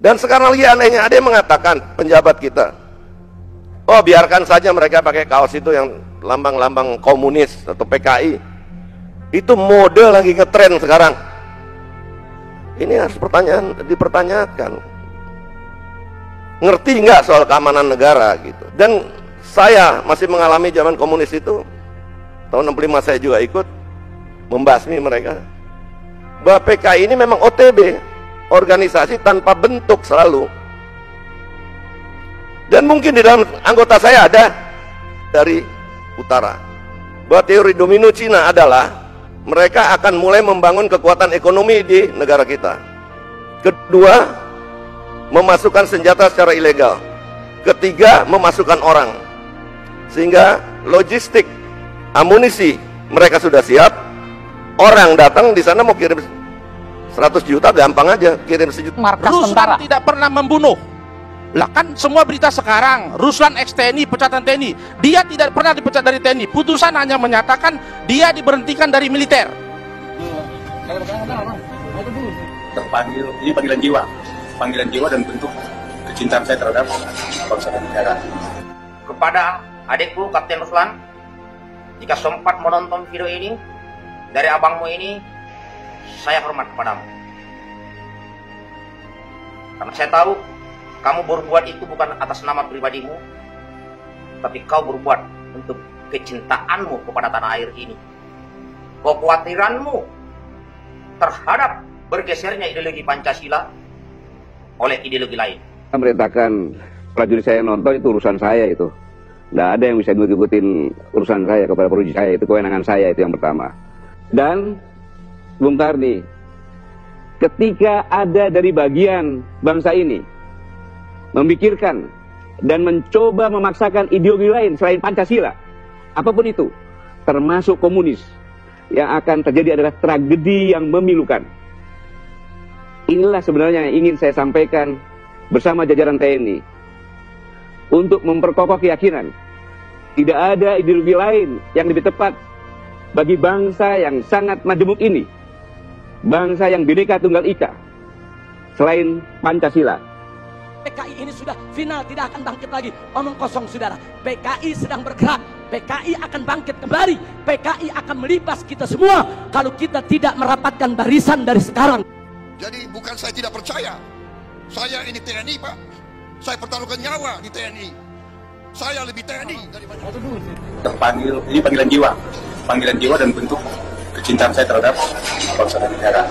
Dan sekarang lagi anehnya, ada yang mengatakan penjabat kita, oh biarkan saja mereka pakai kaos itu yang lambang-lambang komunis atau PKI. Itu mode lagi ngetren sekarang. Ini harus dipertanyakan. Ngerti nggak soal keamanan negara gitu. Dan saya masih mengalami zaman komunis itu. Tahun 65 saya juga ikut membasmi mereka. Bahwa PKI ini memang OTB, organisasi tanpa bentuk selalu. Dan mungkin di dalam anggota saya ada dari utara. Bahwa teori domino Cina adalah mereka akan mulai membangun kekuatan ekonomi di negara kita. Kedua, memasukkan senjata secara ilegal. Ketiga, memasukkan orang. Sehingga logistik, amunisi mereka sudah siap. Orang datang di sana mau kirim 100 juta gampang aja, kirim sejuta. Ruslan tidak pernah membunuh. Lah kan semua berita sekarang, Ruslan ex-TNI, pecatan TNI. Dia tidak pernah dipecat dari TNI. Putusan hanya menyatakan dia diberhentikan dari militer. Terpanggil, ini panggilan jiwa. Panggilan jiwa dan bentuk kecintaan saya terhadap bangsa dan negara. Kepada adikku Kapten Ruslan, jika sempat menonton video ini dari abangmu ini, saya hormat kepadamu. Karena saya tahu kamu berbuat itu bukan atas nama pribadimu, tapi kau berbuat untuk kecintaanmu kepada tanah air ini. Kekhawatiranmu terhadap bergesernya ideologi Pancasila oleh ideologi lain. Saya merintahkan prajurit saya nonton, itu urusan saya itu. Nggak ada yang bisa ngikutin urusan saya kepada prajurit saya, itu kewenangan saya, itu yang pertama. Dan Bung Karni, ketika ada dari bagian bangsa ini memikirkan dan mencoba memaksakan ideologi lain selain Pancasila, apapun itu, termasuk komunis, yang akan terjadi adalah tragedi yang memilukan. Inilah sebenarnya yang ingin saya sampaikan bersama jajaran TNI, untuk memperkokoh keyakinan tidak ada ideologi lain yang lebih tepat bagi bangsa yang sangat majemuk ini, bangsa yang Bhinneka Tunggal Ika, selain Pancasila. PKI ini sudah final, tidak akan bangkit lagi. Omong kosong, saudara. PKI sedang bergerak. PKI akan bangkit kembali. PKI akan melibas kita semua kalau kita tidak merapatkan barisan dari sekarang. Jadi bukan saya tidak percaya. Saya ini TNI, Pak. Saya pertaruhkan nyawa di TNI. Saya lebih TNI daripada... Terpanggil, ini panggilan jiwa. Panggilan jiwa dan bentuk kecintaan saya terhadap bangsa dan negara.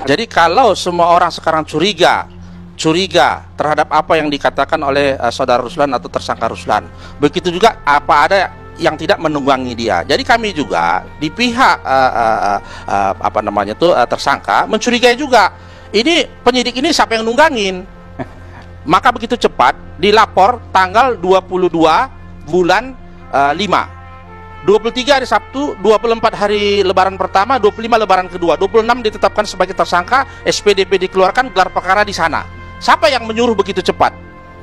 Jadi kalau semua orang sekarang curiga terhadap apa yang dikatakan oleh saudara Ruslan atau tersangka Ruslan, begitu juga apa ada yang tidak menunggangi dia. Jadi kami juga di pihak tersangka mencurigai juga, ini penyidik ini siapa yang nunggangin. Maka begitu cepat dilapor tanggal 22 bulan 5, 23 hari Sabtu, 24 hari lebaran pertama, 25 lebaran kedua, 26 ditetapkan sebagai tersangka, SPDP dikeluarkan, gelar perkara di sana. Siapa yang menyuruh begitu cepat?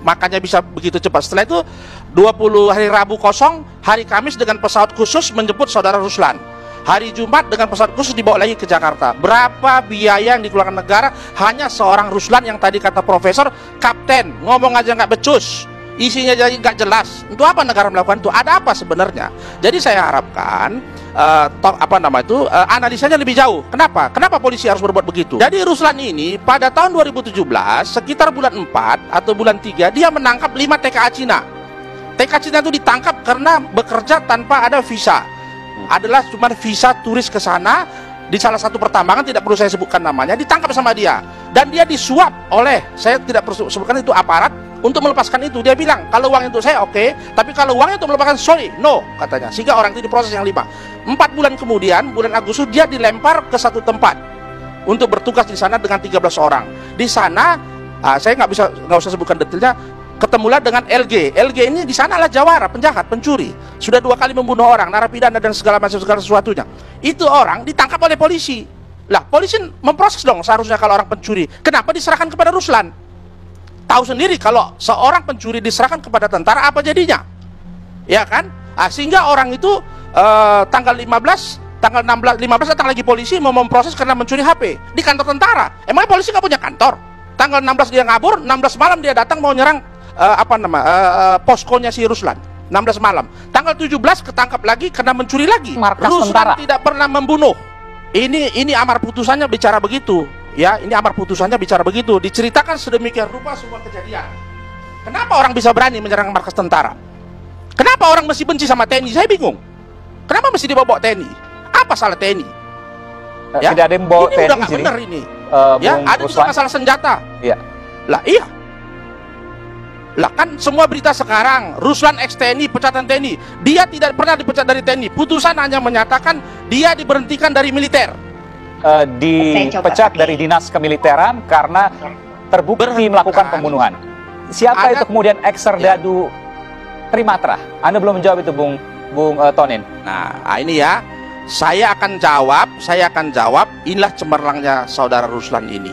Makanya bisa begitu cepat. Setelah itu 20 hari Rabu kosong, hari Kamis dengan pesawat khusus menjemput saudara Ruslan. Hari Jumat dengan pesawat khusus dibawa lagi ke Jakarta. Berapa biaya yang dikeluarkan negara hanya seorang Ruslan yang tadi kata profesor, kapten, ngomong aja nggak becus, isinya jadi nggak jelas. Untuk apa negara melakukan itu? Ada apa sebenarnya? Jadi saya harapkan analisanya lebih jauh. Kenapa polisi harus berbuat begitu? Jadi Ruslan ini pada tahun 2017 sekitar bulan 4 atau bulan 3 dia menangkap 5 TKA Cina. TKA Cina itu ditangkap karena bekerja tanpa ada visa. Adalah cuma visa turis ke sana di salah satu pertambangan, tidak perlu saya sebutkan namanya, ditangkap sama dia. Dan dia disuap oleh, saya tidak perlu sebutkan itu, aparat untuk melepaskan itu. Dia bilang, kalau uang itu saya oke, tapi kalau uangnya untuk melepaskan, sorry, no, katanya. Sehingga orang itu diproses yang 5. 4 bulan kemudian, bulan Agustus, dia dilempar ke satu tempat untuk bertugas di sana dengan 13 orang. Di sana, saya nggak usah sebutkan detailnya, ketemulah dengan LG. LG ini di sanalah jawara, penjahat, pencuri. Sudah 2 kali membunuh orang, narapidana dan segala sesuatunya. Itu orang ditangkap oleh polisi. Lah, polisi memproses dong seharusnya kalau orang pencuri. Kenapa diserahkan kepada Ruslan? Tahu sendiri kalau seorang pencuri diserahkan kepada tentara apa jadinya? Ya kan? Sehingga orang itu tanggal 15 datang lagi polisi mau memproses karena mencuri HP di kantor tentara. Emangnya polisi nggak punya kantor? tanggal 16 dia ngabur, 16 malam dia datang mau nyerang poskonya si Ruslan. 16 malam. Tanggal 17 ketangkap lagi karena mencuri lagi. Markas Ruslan tentara tidak pernah membunuh. Ini amar putusannya bicara begitu. Ya, ini amar putusannya bicara begitu. Diceritakan sedemikian rupa semua kejadian. Kenapa orang bisa berani menyerang markas tentara? Kenapa orang mesti benci sama TNI? Saya bingung. Kenapa mesti dibawa TNI? Apa salah TNI? Ya? Tidak ada yang bawa ini TNI udah nggak sini. benar ini. Ya, Bung ada juga masalah senjata. Iya. Lah iya. Lah kan semua berita sekarang, Ruslan ex TNI, pecatan TNI. Dia tidak pernah dipecat dari TNI. Putusan hanya menyatakan dia diberhentikan dari militer. Dipecat dari dinas kemiliteran karena terbukti melakukan pembunuhan. Siapa itu kemudian ex Serdadu Trimatra? Anda belum menjawab itu, Bung Tonin. Nah, ini ya. Saya akan jawab, inilah cemerlangnya saudara Ruslan ini.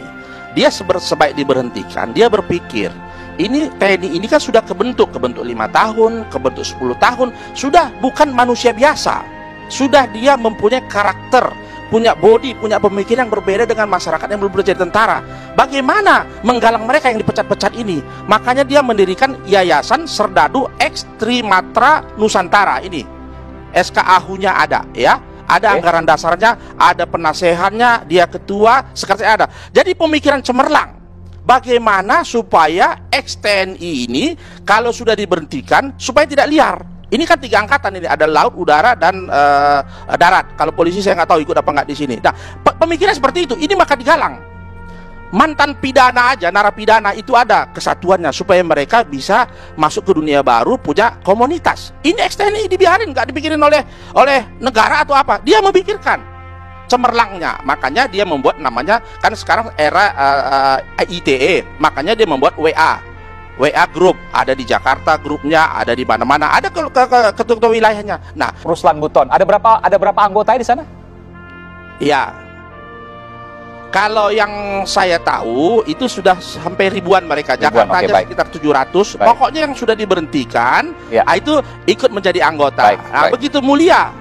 Dia sebaik diberhentikan, dia berpikir, ini TNI ini kan sudah kebentuk 5 tahun, kebentuk 10 tahun, sudah bukan manusia biasa. Sudah dia mempunyai karakter, punya body, punya pemikiran yang berbeda dengan masyarakat yang belum jadi tentara. Bagaimana menggalang mereka yang dipecat-pecat ini? Makanya dia mendirikan Yayasan Serdadu Ex Trimatra Nusantara ini. SKAHU-nya ada, ya. Ada anggaran dasarnya, ada penasehannya, dia ketua, sekretaris ada. Jadi pemikiran cemerlang. Bagaimana supaya ex-TNI ini kalau sudah diberhentikan supaya tidak liar. Ini kan 3 angkatan ini, ada laut, udara, dan darat. Kalau polisi saya nggak tahu ikut apa nggak di sini. Nah, pemikiran seperti itu, ini maka digalang. Mantan pidana aja, narapidana itu ada kesatuannya supaya mereka bisa masuk ke dunia baru, punya komunitas. Ini ex-TNI dibiarin, nggak dipikirin oleh negara atau apa. Dia memikirkan cemerlangnya, makanya dia membuat namanya, kan sekarang era ITE, makanya dia membuat WA Group, ada di Jakarta grupnya, ada di mana-mana, ada ketua wilayahnya. Nah, Ruslan Buton, ada berapa anggota di sana? Iya. Kalau yang saya tahu itu sudah sampai ribuan mereka. Jakarta aja sekitar 700. Pokoknya yang sudah diberhentikan, itu ikut menjadi anggota. Begitu mulia.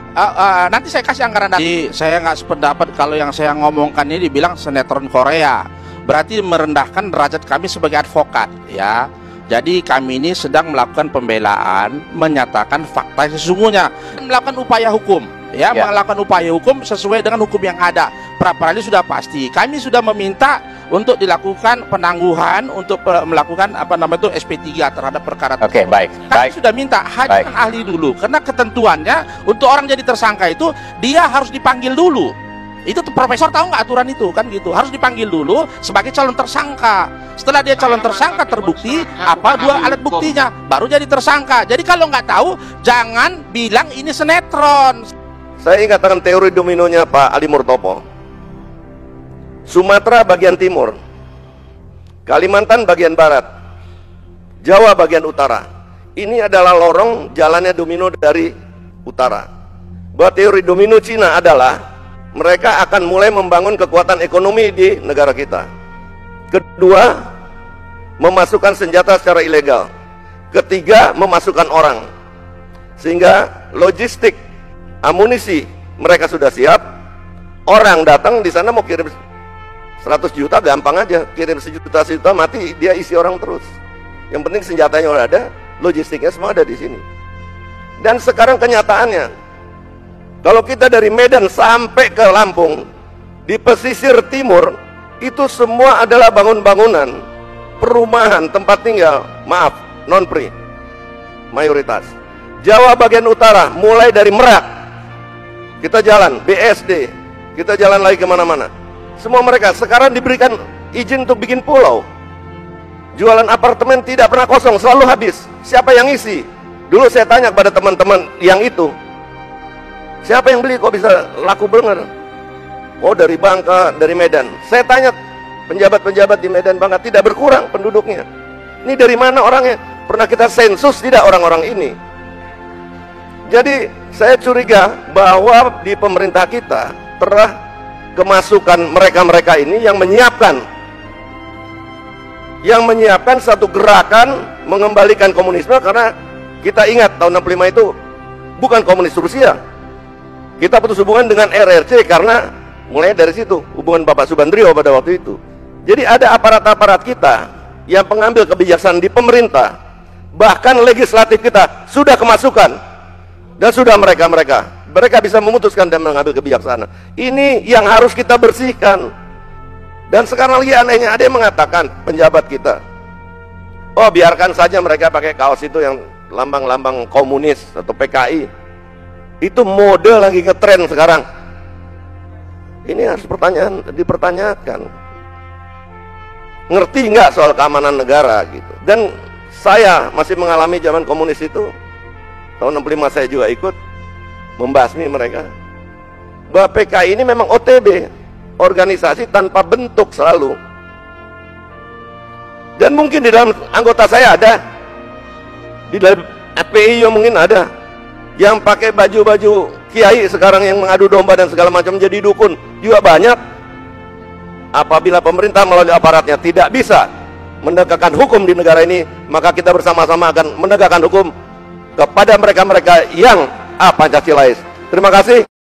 Nanti saya kasih anggaran. Jadi saya nggak sependapat kalau yang saya ngomongkan ini dibilang sinetron Korea. Berarti merendahkan derajat kami sebagai advokat, ya. Jadi kami ini sedang melakukan pembelaan, menyatakan fakta sesungguhnya, melakukan upaya hukum, ya, melakukan upaya hukum sesuai dengan hukum yang ada. Pra-peradilan sudah pasti. Kami sudah meminta untuk dilakukan penangguhan untuk melakukan SP3 terhadap perkara. Oke, baik. Kami sudah minta hadirkan ahli dulu, karena ketentuannya untuk orang jadi tersangka itu dia harus dipanggil dulu. Itu profesor tahu nggak aturan itu kan gitu, harus dipanggil dulu sebagai calon tersangka. Setelah dia calon tersangka terbukti dua alat buktinya, baru jadi tersangka. Jadi kalau nggak tahu jangan bilang ini sinetron. Saya ingatkan teori dominonya Pak Ali Murtopo. Sumatera bagian timur, Kalimantan bagian barat, Jawa bagian utara. Ini adalah lorong jalannya domino dari utara. Bahwa teori domino Cina adalah mereka akan mulai membangun kekuatan ekonomi di negara kita. Kedua, memasukkan senjata secara ilegal. Ketiga, memasukkan orang. Sehingga logistik, amunisi mereka sudah siap. Orang datang di sana mau kirim 100 juta gampang aja, kirim sejuta mati, dia isi orang terus. Yang penting senjatanya udah ada, logistiknya semua ada di sini. Dan sekarang kenyataannya, kalau kita dari Medan sampai ke Lampung, di pesisir timur, itu semua adalah bangunan-bangunan, perumahan, tempat tinggal, maaf, non-pri, mayoritas. Jawa bagian utara, mulai dari Merak, kita jalan, BSD, kita jalan lagi kemana-mana. Semua mereka sekarang diberikan izin untuk bikin pulau. Jualan apartemen tidak pernah kosong, selalu habis. Siapa yang isi? Dulu saya tanya kepada teman-teman yang itu, siapa yang beli kok bisa laku bener? Oh, dari Bangka, dari Medan. Saya tanya penjabat-penjabat di Medan, Bangka, tidak berkurang penduduknya. Ini dari mana orangnya? Pernah kita sensus tidak orang-orang ini? Jadi saya curiga bahwa di pemerintah kita telah kemasukan mereka-mereka ini yang menyiapkan satu gerakan mengembalikan komunisme. Karena kita ingat tahun 65 itu bukan komunis Rusia. Kita putus hubungan dengan RRC karena mulai dari situ hubungan Bapak Subandrio pada waktu itu. Jadi ada aparat-aparat kita yang pengambil kebijaksanaan di pemerintah, bahkan legislatif kita sudah kemasukan, dan sudah mereka bisa memutuskan dan mengambil kebijaksanaan. Ini yang harus kita bersihkan. Dan sekarang lagi anehnya ada yang mengatakan, penjabat kita, oh biarkan saja mereka pakai kaos itu yang lambang-lambang komunis atau PKI. Itu mode lagi ngetren sekarang. Ini harus dipertanyakan. Ngerti nggak soal keamanan negara gitu. Dan saya masih mengalami zaman komunis itu. Tahun 65 saya juga ikut membasmi mereka. Bahwa PKI ini memang OTB, organisasi tanpa bentuk selalu. Dan mungkin di dalam anggota saya ada, di dalam FPI mungkin ada yang pakai baju-baju kiai sekarang yang mengadu domba dan segala macam jadi dukun juga banyak. Apabila pemerintah melalui aparatnya tidak bisa menegakkan hukum di negara ini, maka kita bersama-sama akan menegakkan hukum kepada mereka-mereka yang Pancasilais. Terima kasih.